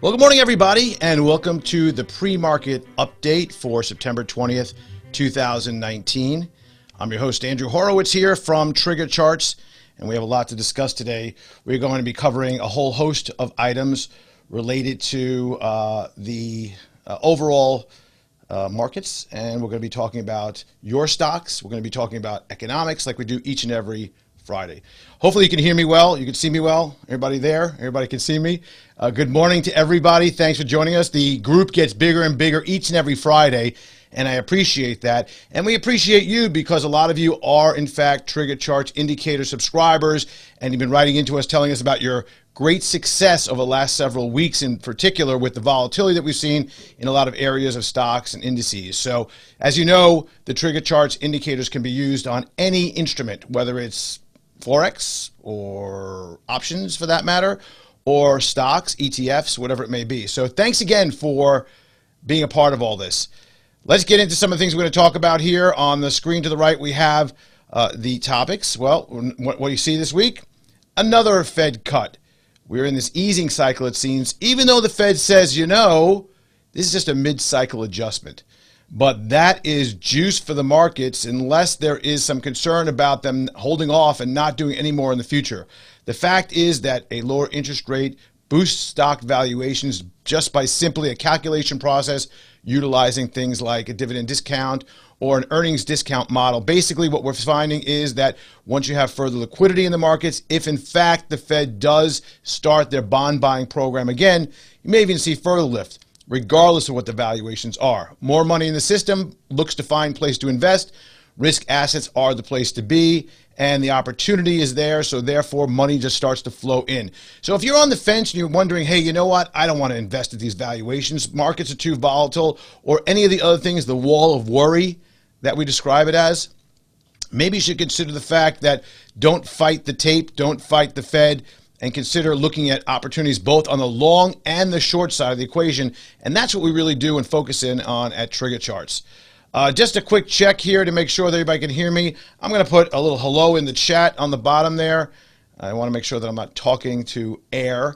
Well, good morning, everybody, and welcome to the pre-market update for September 20th, 2019. I'm your host, Andrew Horowitz, here from TriggerCharts, and we have a lot to discuss today. We're going to be covering a whole host of items related to the overall markets, and we're going to be talking about your stocks. We're going to be talking about economics like we do each and every Friday. Hopefully you can hear me well. You can see me well. Everybody there? Everybody can see me? Good morning to everybody. Thanks for joining us. The group gets bigger and bigger each and every Friday, and I appreciate that. And we appreciate you because a lot of you are, in fact, TriggerCharts indicator subscribers, and you've been writing into us telling us about your great success over the last several weeks, in particular with the volatility that we've seen in a lot of areas of stocks and indices. So, as you know, the TriggerCharts indicators can be used on any instrument, whether it's Forex or options for that matter, or stocks, ETFs, whatever it may be. So thanks again for being a part of all this. Let's get into some of the things we're going to talk about here. On the screen to the right, we have the topics. Well, what do you see this week? Another Fed cut. We're in this easing cycle, it seems, even though the Fed says, you know, this is just a mid-cycle adjustment. But that is juice for the markets unless there is some concern about them holding off and not doing any more in the future. The fact is that a lower interest rate boosts stock valuations just by simply a calculation process utilizing things like a dividend discount or an earnings discount model. Basically, what we're finding is that once you have further liquidity in the markets, if in fact the Fed does start their bond buying program again, you may even see further lift, regardless of what the valuations are. More money in the system looks to find place to invest. Risk assets are the place to be, and the opportunity is there, so therefore money just starts to flow in. So if you're on the fence and you're wondering, hey, you know what, I don't want to invest at these valuations, markets are too volatile, or any of the other things, the wall of worry that we describe it as, maybe you should consider the fact that don't fight the tape, don't fight the Fed, and consider looking at opportunities both on the long and the short side of the equation. And that's what we really do and focus in on at TriggerCharts. Just a quick check here to make sure that everybody can hear me. I'm going to put a little hello in the chat on the bottom there. I want to make sure that I'm not talking to air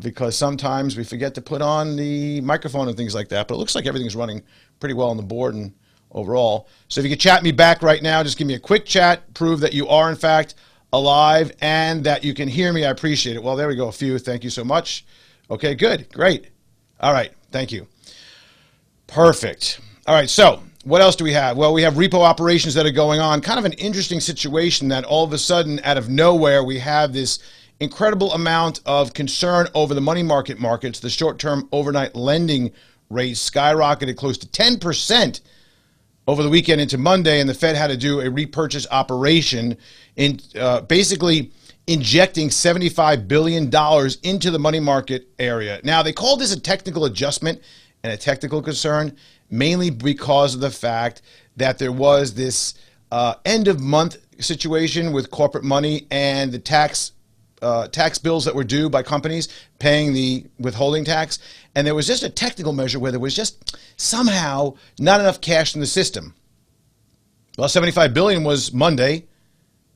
because sometimes we forget to put on the microphone and things like that. But it looks like everything's running pretty well on the board and overall. So if you could chat me back right now, just give me a quick chat, prove that you are in fact alive and that you can hear me. I appreciate it. Well, there we go. A few. Thank you so much. Okay, good. Great. All right. Thank you. Perfect. All right. So what else do we have? Well, we have repo operations that are going on. Kind of an interesting situation that all of a sudden, out of nowhere, we have this incredible amount of concern over the money market markets. The short-term overnight lending rate skyrocketed close to 10% over the weekend into Monday, and the Fed had to do a repurchase operation in basically injecting $75 billion into the money market area. Now, they called this a technical adjustment and a technical concern, mainly because of the fact that there was this end-of-month situation with corporate money and the tax bills that were due by companies paying the withholding tax. And there was just a technical measure where there was just somehow not enough cash in the system. Well, $75 billion was Monday.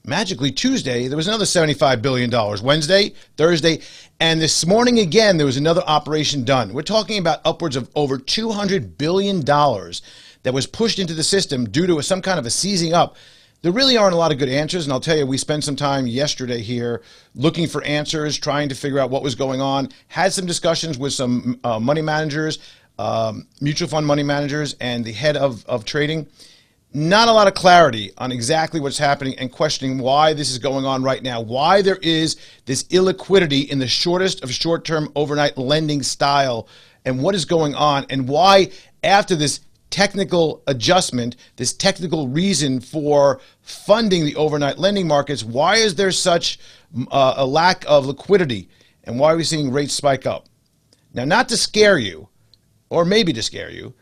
Magically, Tuesday, there was another $75 billion. Wednesday, Thursday, and this morning again, there was another operation done. We're talking about upwards of over $200 billion that was pushed into the system due to some kind of a seizing up. There really aren't a lot of good answers, and I'll tell you, we spent some time yesterday here looking for answers, trying to figure out what was going on, had some discussions with some money managers, mutual fund money managers, and the head of trading. Not a lot of clarity on exactly what's happening and questioning why this is going on right now, why there is this illiquidity in the shortest of short-term overnight lending style, and what is going on, and why after this technical adjustment, this technical reason for funding the overnight lending markets, why is there such a lack of liquidity, and why are we seeing rates spike up? Now, not to scare you, or maybe to scare you,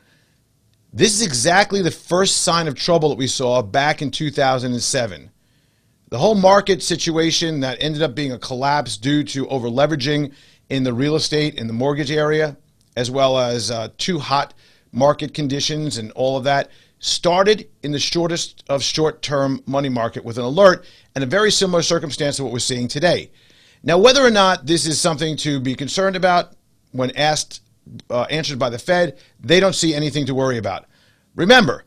this is exactly the first sign of trouble that we saw back in 2007. The whole market situation that ended up being a collapse due to over-leveraging in the real estate, in the mortgage area, as well as too hot market conditions and all of that, started in the shortest of short-term money market with an alert and a very similar circumstance to what we're seeing today. Now, whether or not this is something to be concerned about, when asked, answered by the Fed, they don't see anything to worry about. Remember,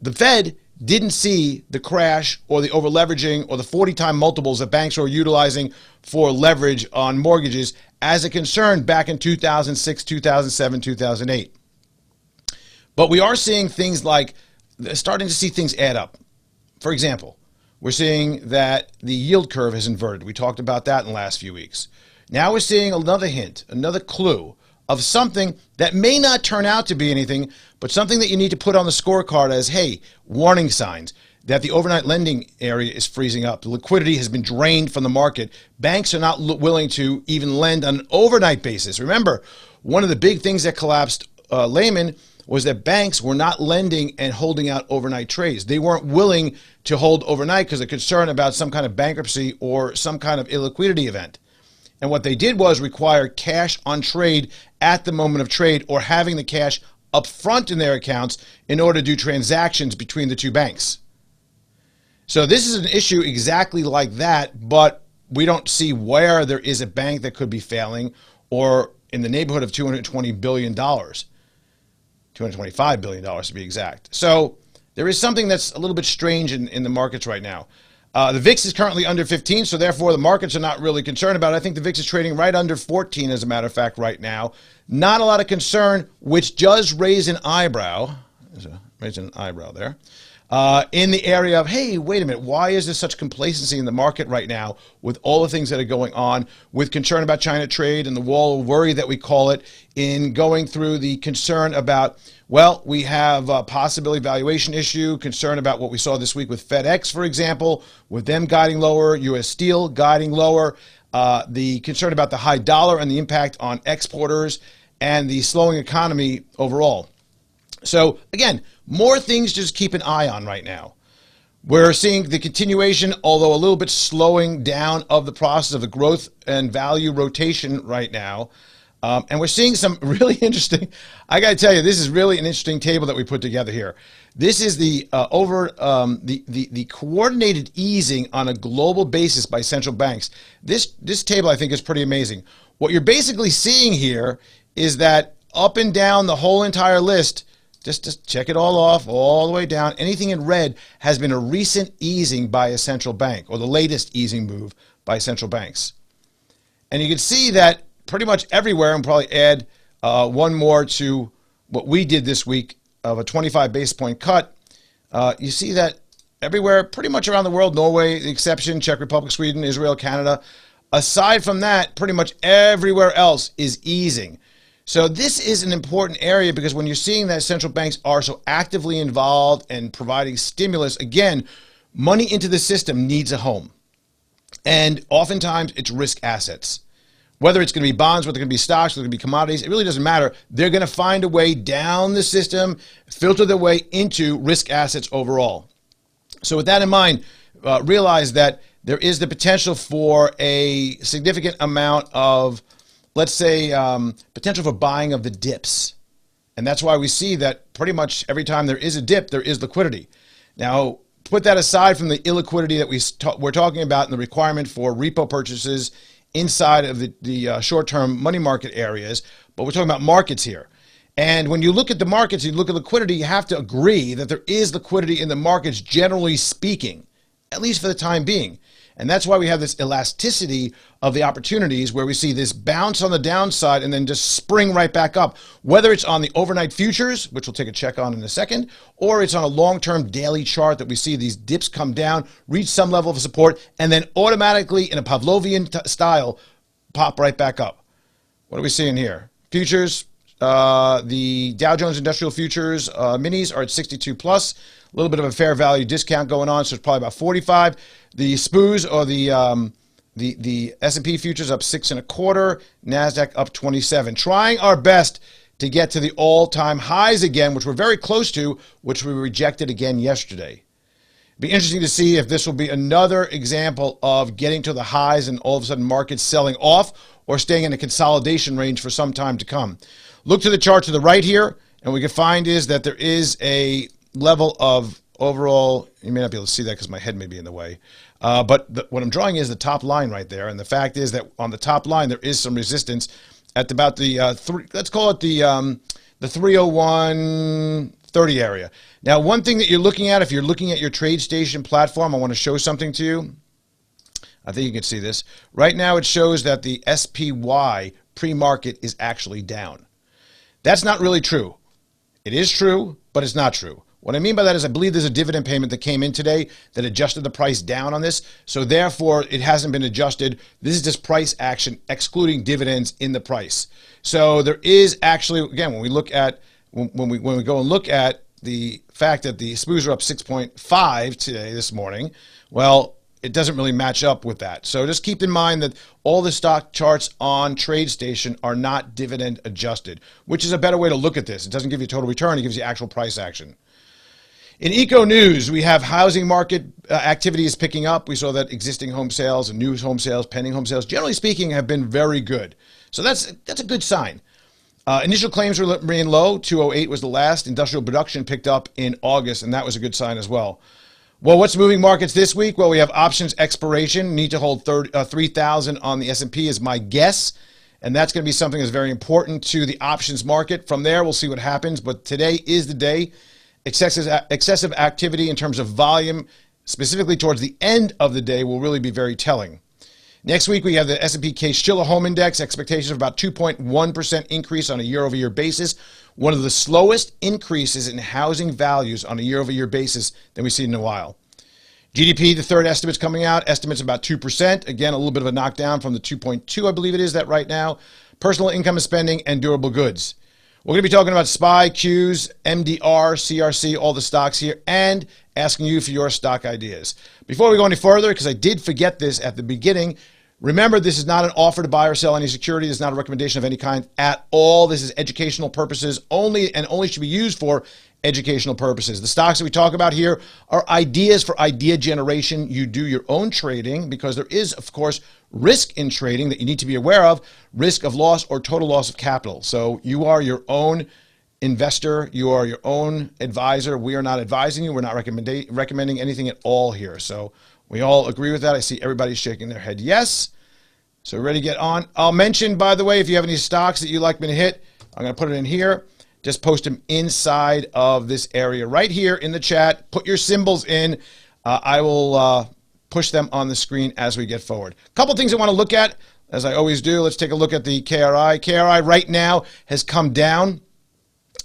the Fed didn't see the crash or the over-leveraging or the 40-time multiples that banks were utilizing for leverage on mortgages as a concern back in 2006, 2007, 2008. But we are seeing things like, starting to see things add up. For example, we're seeing that the yield curve has inverted. We talked about that in the last few weeks. Now we're seeing another hint, another clue of something that may not turn out to be anything, but something that you need to put on the scorecard as, hey, warning signs that the overnight lending area is freezing up. The liquidity has been drained from the market. Banks are not willing to even lend on an overnight basis. Remember, one of the big things that collapsed Lehman was that banks were not lending and holding out overnight trades. They weren't willing to hold overnight because of concern about some kind of bankruptcy or some kind of illiquidity event. And what they did was require cash on trade at the moment of trade, or having the cash up front in their accounts in order to do transactions between the two banks. So this is an issue exactly like that, but we don't see where there is a bank that could be failing, or in the neighborhood of $220 billion, $225 billion to be exact. So there is something that's a little bit strange in the markets right now. The VIX is currently under 15, so therefore the markets are not really concerned about it. I think the VIX is trading right under 14, as a matter of fact, right now. Not a lot of concern, which does raise an eyebrow. Raise an eyebrow there. In the area of, hey, wait a minute, why is there such complacency in the market right now with all the things that are going on, with concern about China trade and the wall of worry that we call it, in going through the concern about, well, we have a possibility valuation issue, concern about what we saw this week with FedEx, for example, with them guiding lower, U.S. Steel guiding lower, the concern about the high dollar and the impact on exporters and the slowing economy overall. So again, more things to just keep an eye on right now. We're seeing the continuation, although a little bit slowing down, of the process of the growth and value rotation right now. And we're seeing some really interesting, I got to tell you, this is really an interesting table that we put together here. This is the the coordinated easing on a global basis by central banks. This table, I think, is pretty amazing. What you're basically seeing here is that up and down the whole entire list, just check it all off, all the way down, anything in red has been a recent easing by a central bank, or the latest easing move by central banks. And you can see that pretty much everywhere, and probably add one more to what we did this week of a 25 basis point cut. You see that everywhere, pretty much around the world, Norway, the exception, Czech Republic, Sweden, Israel, Canada. Aside from that, pretty much everywhere else is easing. So this is an important area, because when you're seeing that central banks are so actively involved and providing stimulus, again, money into the system needs a home. And oftentimes it's risk assets. Whether it's going to be bonds, whether it's going to be stocks, whether it's going to be commodities, it really doesn't matter. They're going to find a way down the system, filter their way into risk assets overall. So with that in mind, realize that there is the potential for a significant amount of, let's say, potential for buying of the dips. And that's why we see that pretty much every time there is a dip, there is liquidity. Now, put that aside from the illiquidity that we're talking about and the requirement for repo purchases inside of the short-term money market areas, but we're talking about markets here. And when you look at the markets, you look at liquidity, you have to agree that there is liquidity in the markets, generally speaking, at least for the time being. And that's why we have this elasticity of the opportunities, where we see this bounce on the downside and then just spring right back up, whether it's on the overnight futures, which we'll take a check on in a second, or it's on a long-term daily chart that we see these dips come down, reach some level of support, and then automatically, in a Pavlovian style, pop right back up. What are we seeing here? Futures, the Dow Jones Industrial Futures minis are at 62 plus. A little bit of a fair value discount going on, so it's probably about 45. The SPUs, or the S&P futures, up 6.25. NASDAQ up 27. Trying our best to get to the all-time highs again, which we're very close to, which we rejected again yesterday. It'd be interesting to see if this will be another example of getting to the highs and all of a sudden markets selling off, or staying in a consolidation range for some time to come. Look to the chart to the right here, and what we can find is that there is a level of overall, you may not be able to see that because my head may be in the way, but what I'm drawing is the top line right there, and the fact is that on the top line there is some resistance at about the let's call it the 301.30 area. Now, one thing that you're looking at, if you're looking at your TradeStation platform, I want to show something to you. I think you can see this. Right now it shows that the SPY pre-market is actually down. That's not really true. It is true, but it's not true. What I mean by that is I believe there's a dividend payment that came in today that adjusted the price down on this. So therefore, it hasn't been adjusted. This is just price action excluding dividends in the price. So there is actually, again, when we look at, when we go and look at the fact that the SPYs are up 6.5 today, this morning, well, it doesn't really match up with that. So just keep in mind that all the stock charts on TradeStation are not dividend adjusted, which is a better way to look at this. It doesn't give you total return, it gives you actual price action. In eco news, we have housing market activity is picking up. We saw that existing home sales and new home sales, pending home sales, generally speaking, have been very good. So that's a good sign. Initial claims remain low. 208 was the last. Industrial production picked up in August, and that was a good sign as well. Well, what's moving markets this week? Well, we have options expiration. Need to hold 3,000 on the S&P is my guess. And that's going to be something that's very important to the options market. From there, we'll see what happens. But today is the day. Excessive activity in terms of volume, specifically towards the end of the day, will really be very telling. Next week, we have the S&P Case-Shilller Home Index, expectations of about 2.1% increase on a year-over-year basis. One of the slowest increases in housing values on a year-over-year basis than we've seen in a while. GDP, the third estimate's coming out, estimates about 2%. Again, a little bit of a knockdown from the 2.2, I believe it is, that right now. Personal income and spending and durable goods. We're going to be talking about SPY, Qs, MDR, CRC, all the stocks here, and asking you for your stock ideas. Before we go any further, because I did forget this at the beginning, remember this is not an offer to buy or sell any security. This is not a recommendation of any kind at all. This is educational purposes only, and only should be used for educational purposes. The stocks that we talk about here are ideas for idea generation. You do your own trading because there is, of course, risk in trading that you need to be aware of, risk of loss or total loss of capital. So you are your own investor. You are your own advisor. We are not advising you. We're not recommending anything at all here. So we all agree with that. I see everybody shaking their head yes. So we're ready to get on. I'll mention, by the way, if you have any stocks that you'd like me to hit, I'm going to put it in here. Just post them inside of this area right here in the chat. Put your symbols in. I will push them on the screen as we get forward. A couple things I want to look at, as I always do. Let's take a look at the KRI. KRI right now has come down.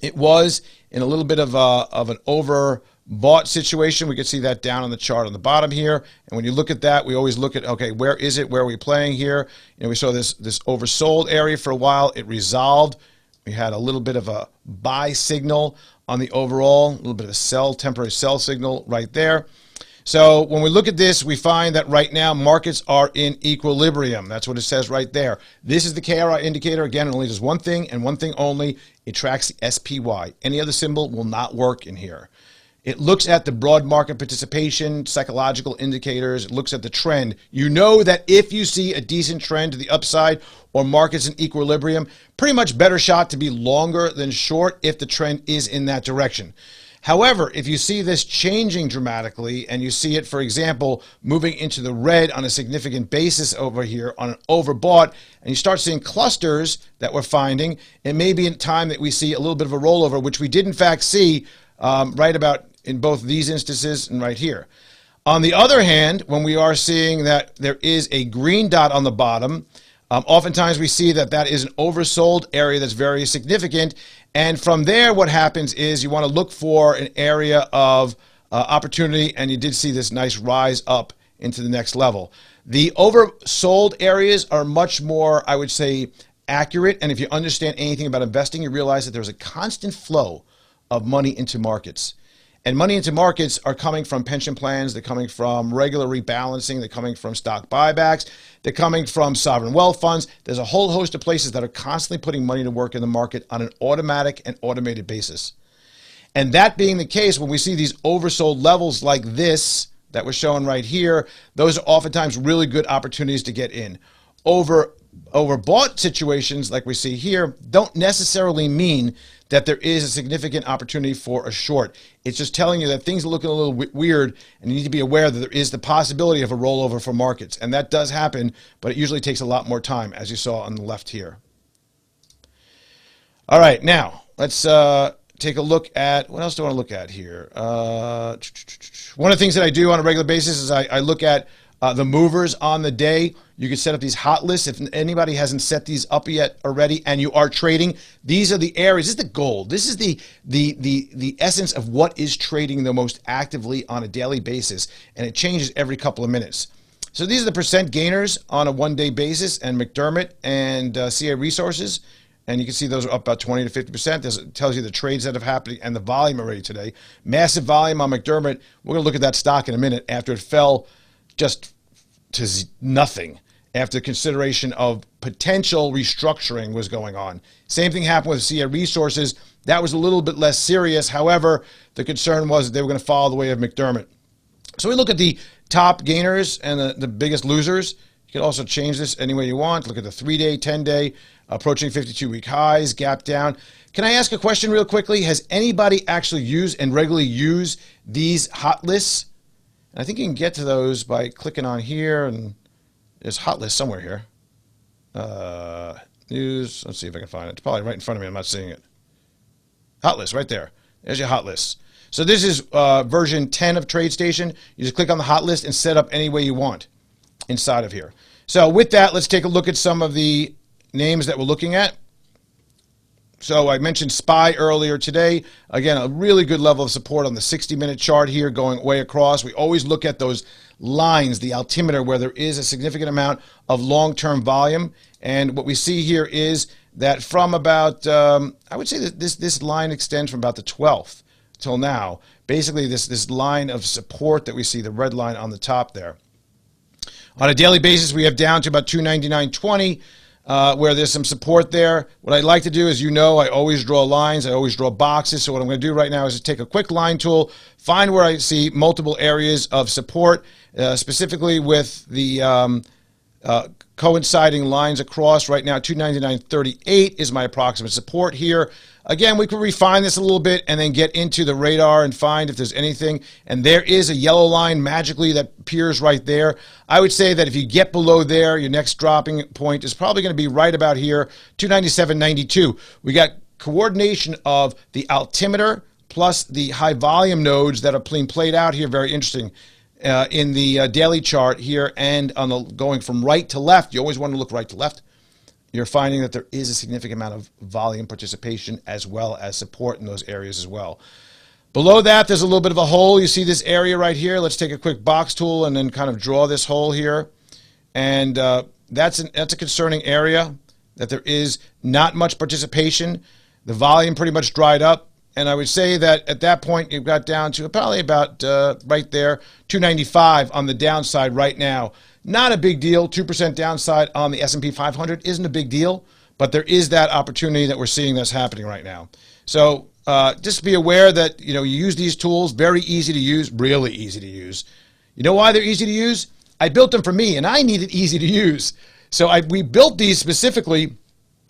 It was in a little bit of an overbought situation. We can see that down on the chart on the bottom here. And when you look at that, we always look at, okay, where is it? Where are we playing here? You know, we saw this oversold area for a while. It resolved. We had a little bit of a buy signal on the overall, a little bit of a sell, temporary sell signal right there. So when we look at this, we find that right now markets are in equilibrium. That's what it says right there. This is the KRI indicator. Again, it only does one thing and one thing only. It tracks the SPY. Any other symbol will not work in here. It looks at the broad market participation, psychological indicators. It looks at the trend. You know that if you see a decent trend to the upside or markets in equilibrium, pretty much better shot to be longer than short if the trend is in that direction. However, if you see this changing dramatically and you see it, for example, moving into the red on a significant basis over here on an overbought, and you start seeing clusters that we're finding, it may be in time that we see a little bit of a rollover, which we did in fact see right about in both these instances and right here. On the other hand, when we are seeing that there is a green dot on the bottom, oftentimes we see that that is an oversold area that's very significant. And from there, what happens is you want to look for an area of opportunity, and you did see this nice rise up into the next level. The oversold areas are much more, I would say, accurate. And if you understand anything about investing, you realize that there's a constant flow of money into markets. And money into markets are coming from pension plans, they're coming from regular rebalancing, they're coming from stock buybacks, they're coming from sovereign wealth funds. There's a whole host of places that are constantly putting money to work in the market on an automatic and automated basis. And that being the case, when we see these oversold levels like this that we're showing right here, those are oftentimes really good opportunities to get in. Overbought situations like we see here don't necessarily mean that there is a significant opportunity for a short. It's just telling you that things are looking a little weird and you need to be aware that there is the possibility of a rollover for markets. And that does happen, but it usually takes a lot more time, as you saw on the left here. All right, now let's take a look at, what else do I want to look at here? One of the things that I do on a regular basis is I look at the movers on the day. You can set up these hot lists. If anybody hasn't set these up yet already and you are trading, these are the areas. This is the gold. This is the essence of what is trading the most actively on a daily basis, and it changes every couple of minutes. So these are the percent gainers on a one-day basis, and McDermott and CA Resources. And you can see those are up about 20 to 50%. This tells you the trades that have happened and the volume already today. Massive volume on McDermott. We're going to look at that stock in a minute after it fell just to nothing after consideration of potential restructuring was going on. Same thing happened with CA Resources. That was a little bit less serious. However, the concern was that they were going to follow the way of McDermott. So we look at the top gainers and the biggest losers. You can also change this any way you want. Look at the 3-day, 10-day, approaching 52-week highs, gap down. Can I ask a question real quickly? Has anybody actually used and regularly used these hot lists? And I think you can get to those by clicking on here, and there's hot list somewhere here. News, let's see if I can find it. It's probably right in front of me. I'm not seeing it. Hot list right there. There's your hot list. So this is version 10 of TradeStation. You just click on the hot list and set up any way you want inside of here. So with that, let's take a look at some of the names that we're looking at. So I mentioned SPY earlier today. Again, a really good level of support on the 60-minute chart here going way across. We always look at those lines, the altimeter, where there is a significant amount of long-term volume. And what we see here is that from about, I would say that this line extends from about the 12th till now. Basically, this line of support that we see, the red line on the top there. On a daily basis, we have down to about 299.20. Where there's some support there. What I'd like to do is, I always draw lines. I always draw boxes. So what I'm going to do right now is just take a quick line tool, find where I see multiple areas of support, specifically with the coinciding lines across. Right now, 299.38 is my approximate support here. Again, we can refine this a little bit and then get into the radar and find if there's anything. And there is a yellow line magically that appears right there. I would say that if you get below there, your next dropping point is probably going to be right about here, 297.92. We got coordination of the altimeter plus the high volume nodes that are being played out here. Very interesting. In the daily chart here, and on the going from right to left, you always want to look right to left. You're finding that there is a significant amount of volume participation as well as support in those areas as well. Below that, there's a little bit of a hole. You see this area right here. Let's take a quick box tool and then kind of draw this hole here. And that's a concerning area, that there is not much participation. The volume pretty much dried up. And I would say that at that point, you've got down to probably about right there, 295 on the downside right now. Not a big deal. 2% downside on the S&P 500 isn't a big deal, but there is that opportunity that we're seeing that's happening right now. So just be aware that you use these tools. Very easy to use, really easy to use. You know why they're easy to use? I built them for me, and I need it easy to use. So we built these specifically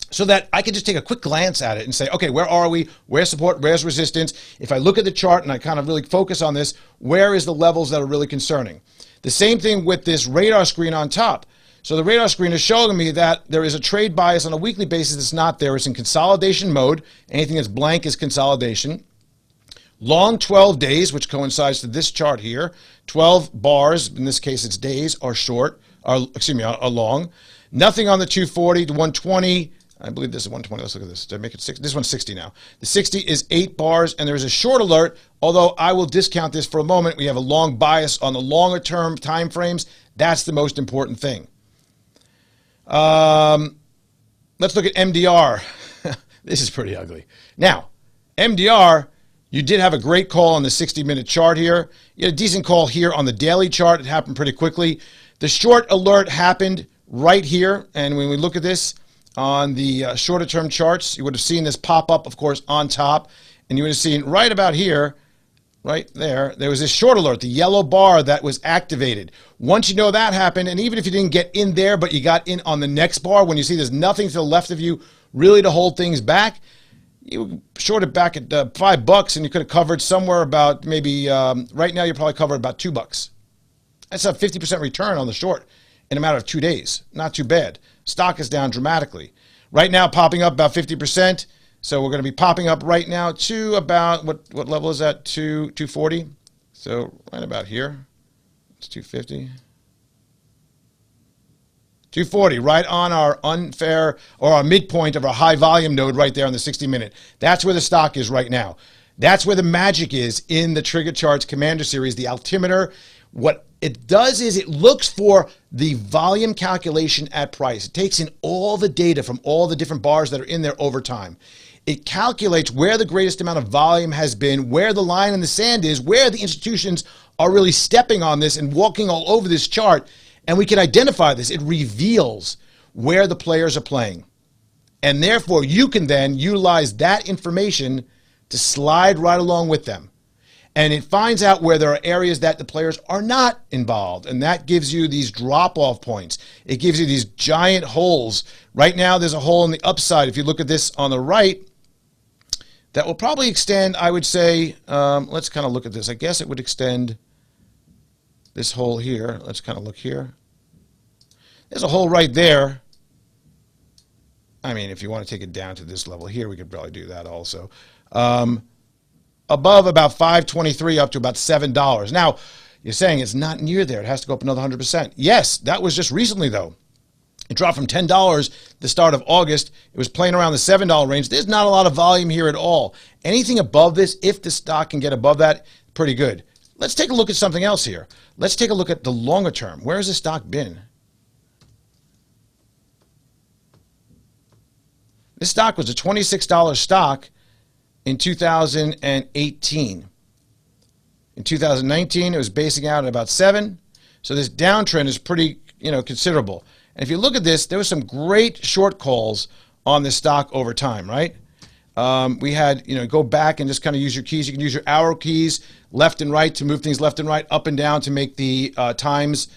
so that I could just take a quick glance at it and say, okay, where are we? Where's support? Where's resistance? If I look at the chart and I kind of really focus on this, where is the levels that are really concerning? The same thing with this radar screen on top. So the radar screen is showing me that there is a trade bias on a weekly basis that's not there. It's in consolidation mode. Anything that's blank is consolidation. Long 12 days, which coincides to this chart here. 12 bars, in this case it's days, are long. Nothing on the 240 to 120. I believe this is 120. Let's look at this. Did I make it 60? This one's 60 now. The 60 is 8 bars, and there is a short alert, although I will discount this for a moment. We have a long bias on the longer term time frames. That's the most important thing. Let's look at MDR. This is pretty ugly. Now, MDR, you did have a great call on the 60-minute chart here. You had a decent call here on the daily chart. It happened pretty quickly. The short alert happened right here, and when we look at this, on the shorter term charts, you would have seen this pop up, of course, on top, and you would have seen right about here, right there, there was this short alert, the yellow bar that was activated. Once you know that happened, and even if you didn't get in there, but you got in on the next bar, when you see there's nothing to the left of you really to hold things back, you short it back at $5, and you could have covered somewhere about maybe, right now you're probably covered about $2. That's a 50% return on the short in a matter of 2 days. Not too bad. Stock is down dramatically. Right now, popping up about 50%. So we're going to be popping up right now to about, what level is that? 240. So right about here. It's 250. 240, right on our unfair or our midpoint of our high volume node right there on the 60-minute. That's where the stock is right now. That's where the magic is in the TriggerCharts Commander Series, the altimeter. What it does is it looks for the volume calculation at price. It takes in all the data from all the different bars that are in there over time. It calculates where the greatest amount of volume has been, where the line in the sand is, where the institutions are really stepping on this and walking all over this chart. And we can identify this. It reveals where the players are playing. And therefore, you can then utilize that information to slide right along with them. And it finds out where there are areas that the players are not involved. And that gives you these drop-off points. It gives you these giant holes. Right now, there's a hole on the upside. If you look at this on the right, that will probably extend, I would say, let's kind of look at this. I guess it would extend this hole here. Let's kind of look here. There's a hole right there. I mean, if you want to take it down to this level here, we could probably do that also. Above about 523 up to about $7. Now, you're saying it's not near there. It has to go up another 100%. Yes, that was just recently, though. It dropped from $10 the start of August. It was playing around the $7 range. There's not a lot of volume here at all. Anything above this, if the stock can get above that, pretty good. Let's take a look at something else here. Let's take a look at the longer term. Where has the stock been? This stock was a $26 stock in 2018. In 2019, it was basing out at about 7. So this downtrend is pretty, considerable. And if you look at this, there was some great short calls on this stock over time, right? We had, go back and just kind of use your keys. You can use your arrow keys left and right to move things left and right, up and down to make the times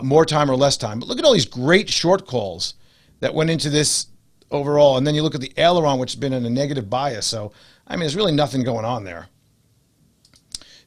more time or less time. But look at all these great short calls that went into this overall. And then you look at the aileron, which has been in a negative bias. So, I mean, there's really nothing going on there.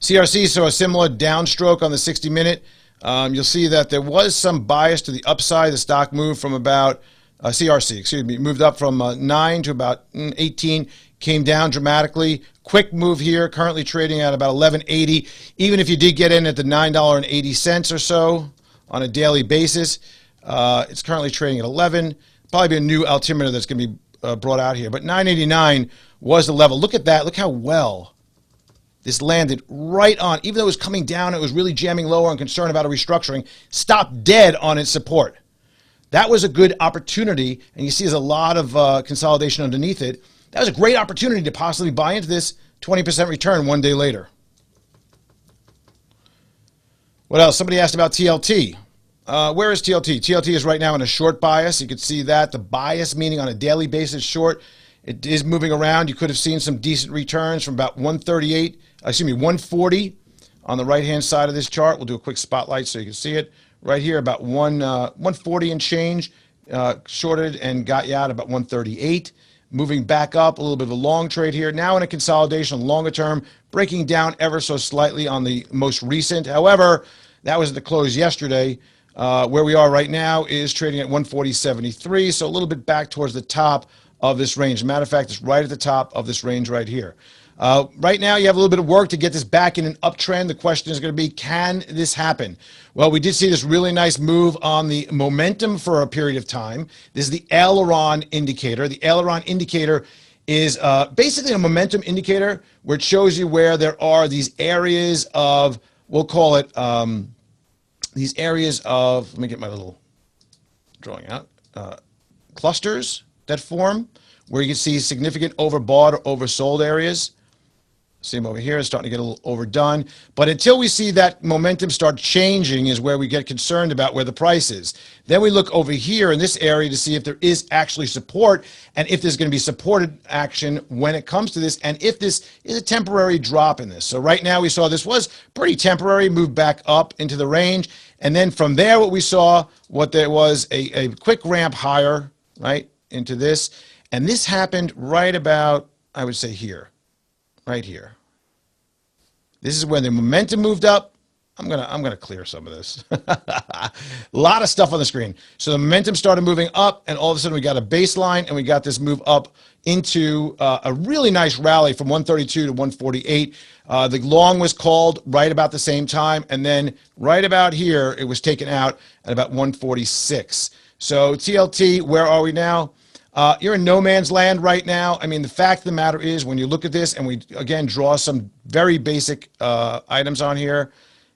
CRC saw a similar downstroke on the 60-minute. You'll see that there was some bias to the upside. The stock moved from about, moved up from 9 to about 18, came down dramatically. Quick move here, currently trading at about 11.80. Even if you did get in at the $9.80 or so on a daily basis, it's currently trading at 11. Probably be a new altimeter that's going to be brought out here. But 9.89 was the level. Look at that. Look how well this landed right on. Even though it was coming down, it was really jamming lower and concerned about a restructuring. Stopped dead on its support. That was a good opportunity, and you see there's a lot of consolidation underneath it. That was a great opportunity to possibly buy into this 20% return one day later. What else? Somebody asked about TLT. Where is TLT? TLT is right now in a short bias. You can see that. The bias, meaning on a daily basis short, it is moving around. You could have seen some decent returns from about 140 on the right-hand side of this chart. We'll do a quick spotlight so you can see it. Right here, about 140 and change, shorted and got you out about 138. Moving back up, a little bit of a long trade here. Now in a consolidation, longer term, breaking down ever so slightly on the most recent. However, that was at the close yesterday. Where we are right now is trading at 140.73, so a little bit back towards the top of this range. As a matter of fact, it's right at the top of this range right here. Right now, you have a little bit of work to get this back in an uptrend. The question is going to be, can this happen? Well, we did see this really nice move on the momentum for a period of time. This is the aileron indicator. The aileron indicator is basically a momentum indicator where it shows you where there are these areas of, we'll call it, these areas of, let me get my little drawing out, clusters that form where you can see significant overbought or oversold areas. See them over here, it's starting to get a little overdone. But until we see that momentum start changing is where we get concerned about where the price is. Then we look over here in this area to see if there is actually support and if there's going to be supported action when it comes to this and if this is a temporary drop in this. So right now we saw this was pretty temporary, moved back up into the range. And then from there what we saw, what there was a quick ramp higher, right, into this. And this happened right about, I would say here. Right here. This is when the momentum moved up. I'm gonna clear some of this. A lot of stuff on the screen. So the momentum started moving up, and all of a sudden we got a baseline, and we got this move up into a really nice rally from 132 to 148. The long was called right about the same time, and then right about here it was taken out at about 146. So TLT, where are we now? You're in no man's land right now. I mean, the fact of the matter is, when you look at this, and we again draw some very basic items on here,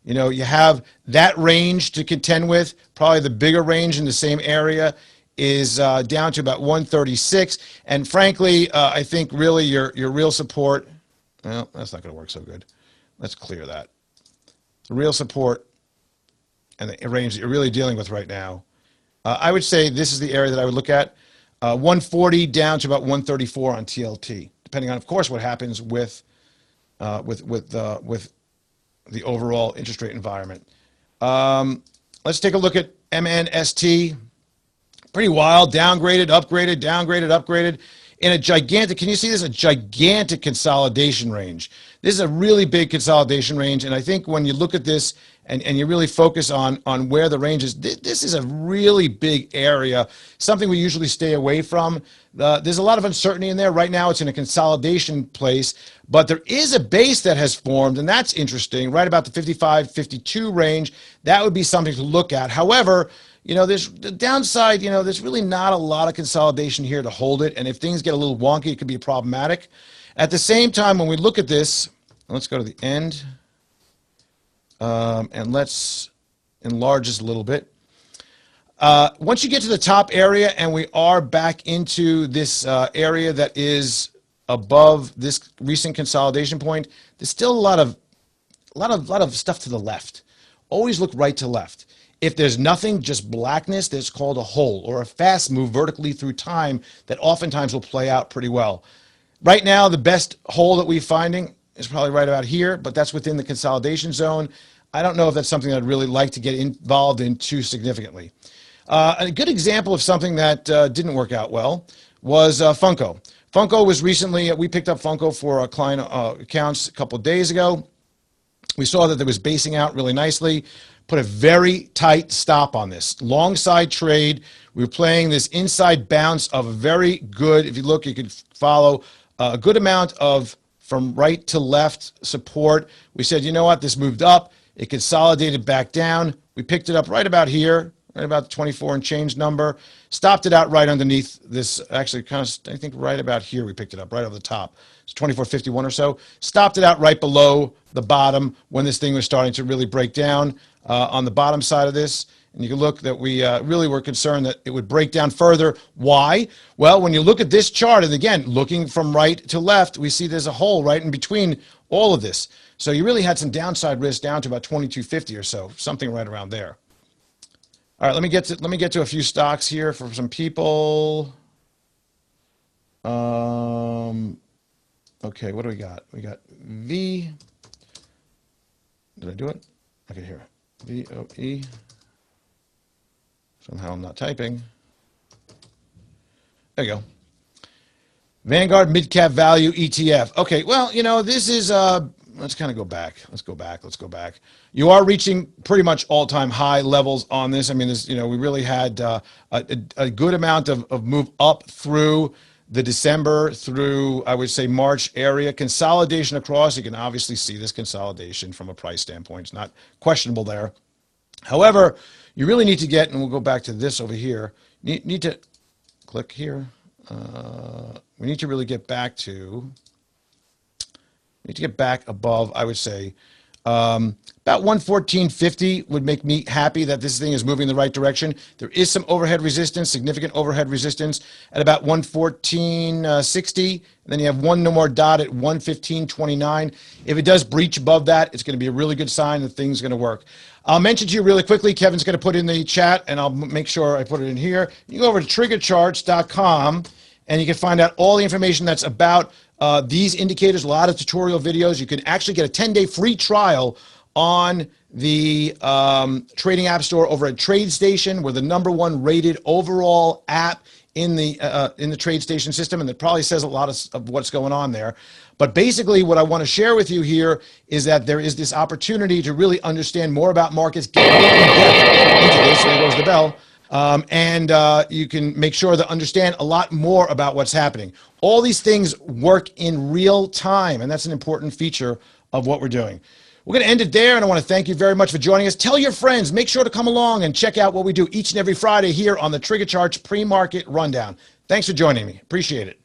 you know, you have that range to contend with. Probably the bigger range in the same area is down to about 136. And frankly, I think really your real support, well, that's not going to work so good. Let's clear that. The real support and the range that you're really dealing with right now, I would say this is the area that I would look at. 140 down to about 134 on TLT, depending on, of course, what happens with the overall interest rate environment. Let's take a look at MNST. Pretty wild, downgraded, upgraded, downgraded, upgraded. In a gigantic, can you see this? A gigantic consolidation range. This is a really big consolidation range, and I think when you look at this and you really focus on where the range is, this is a really big area, something we usually stay away from. There's a lot of uncertainty in there. Right now it's in a consolidation place, but there is a base that has formed, and that's interesting, right about the 55, 52 range. That would be something to look at. However, you know, there's the downside, you know, there's really not a lot of consolidation here to hold it, and if things get a little wonky, it could be problematic. At the same time, when we look at this, let's go to the end, and let's enlarge this a little bit. Once you get to the top area, and we are back into this area that is above this recent consolidation point, there's still a lot of stuff to the left. Always look right to left. If there's nothing, just blackness, that's called a hole or a fast move vertically through time that oftentimes will play out pretty well. Right now, the best hole that we're finding is probably right about here, but that's within the consolidation zone. I don't know if that's something I'd really like to get involved in too significantly. A good example of something that didn't work out well was FNKO. FNKO was recently, we picked up FNKO for our client accounts a couple of days ago. We saw that there was basing out really nicely. Put a very tight stop on this. Long side trade. We were playing this inside bounce of a very good, if you look, you could follow a good amount of from right to left support. We said, you know what, this moved up. It consolidated back down. We picked it up right about here, right about the 24 and change number. Stopped it out right underneath this, actually kind of, I think right about here we picked it up, right over the top. It's 24.51 or so. Stopped it out right below the bottom when this thing was starting to really break down. On the bottom side of this, and you can look that we really were concerned that it would break down further. Why? Well, when you look at this chart, and again, looking from right to left, we see there's a hole right in between all of this. So you really had some downside risk down to about 22.50 or so, something right around there. All right, let me get to a few stocks here for some people. Okay, what do we got? We got V. Did I do it? Okay, here. VOE. Somehow I'm not typing. There you go. Vanguard Mid-Cap Value ETF. Okay, well, you know, this is, let's kind of go back. Let's go back. You are reaching pretty much all-time high levels on this. I mean, this, you know, we really had a good amount of move up through the December through, I would say, March area. Consolidation across, you can obviously see this consolidation from a price standpoint. It's not questionable there. However, you really need to get, and we'll go back to this over here, need to click here. We need to really get back to, above, I would say, about 114.50 would make me happy that this thing is moving in the right direction. There is some overhead resistance, significant overhead resistance at about 114.60. And then you have one no more dot at 115.29. If it does breach above that, it's going to be a really good sign that things are going to work. I'll mention to you really quickly, Kevin's going to put in the chat, and I'll make sure I put it in here. You go over to TriggerCharts.com, and you can find out all the information that's about these indicators, a lot of tutorial videos. You can actually get a 10-day free trial on the trading app store over at TradeStation. We're the #1 rated overall app in the TradeStation system, and it probably says a lot of what's going on there. But basically what I want to share with you here is that there is this opportunity to really understand more about markets, get more in depth into this. There goes the bell. And you can make sure to understand a lot more about what's happening. All these things work in real time, and that's an important feature of what we're doing. We're going to end it there, and I want to thank you very much for joining us. Tell your friends, make sure to come along and check out what we do each and every Friday here on the TriggerCharts Pre-Market Rundown. Thanks for joining me. Appreciate it.